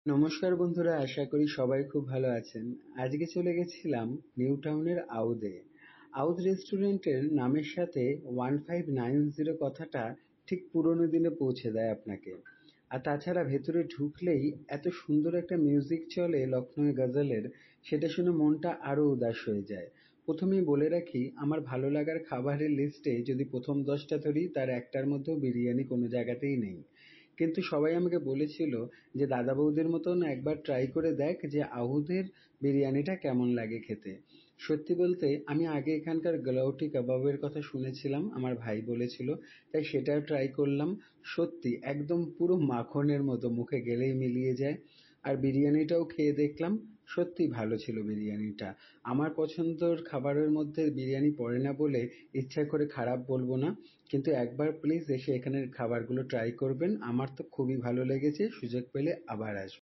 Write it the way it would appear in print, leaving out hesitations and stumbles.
নমস্কার বন্ধুরা, আশা করি সবাই খুব ভালো আছেন। আজকে চলে গেছিলাম নিউ টাউনের আউধে। আউধ রেস্টুরেন্টের নামের সাথে 1590 কথাটা ঠিক পুরোনো দিনে পৌঁছে দেয় আপনাকে। আর তাছাড়া ভেতরে ঢুকলেই এত সুন্দর একটা মিউজিক চলে লখনৌ গজলের, সেটা শুনে মনটা আরো উদাস হয়ে যায়। প্রথমেই বলে রাখি, আমার ভালো লাগার খাবারের লিস্টে যদি প্রথম 10টা ধরি, তার একটার মধ্যেও বিরিয়ানি কোনো জায়গাতেই নেই। কিন্তু সবাই আমাকে বলেছিল যে দাদা বৌদির মতন একবার ট্রাই করে দেখ যে আউধের বিরিয়ানিটা কেমন লাগে খেতে। সত্যি বলতে আমি আগে এখানকার গলাউটি কাবাবের কথা শুনেছিলাম, আমার ভাই বলেছিল, তাই সেটাও ট্রাই করলাম। সত্যি একদম পুরো মাখনের মতো, মুখে গেলেই মিলিয়ে যায়। আর বিরিয়ানিটাও খেয়ে দেখলাম, সত্যি ভালো ছিল বিরিয়ানিটা। আমার পছন্দের খাবারের মধ্যে বিরিয়ানি পড়ে না বলে ইচ্ছা করে খারাপ বলবো না, কিন্তু একবার প্লিজ এসে এখানের খাবারগুলো ট্রাই করবেন। আমার তো খুবই ভালো লেগেছে, সুযোগ পেলে আবার আসবো।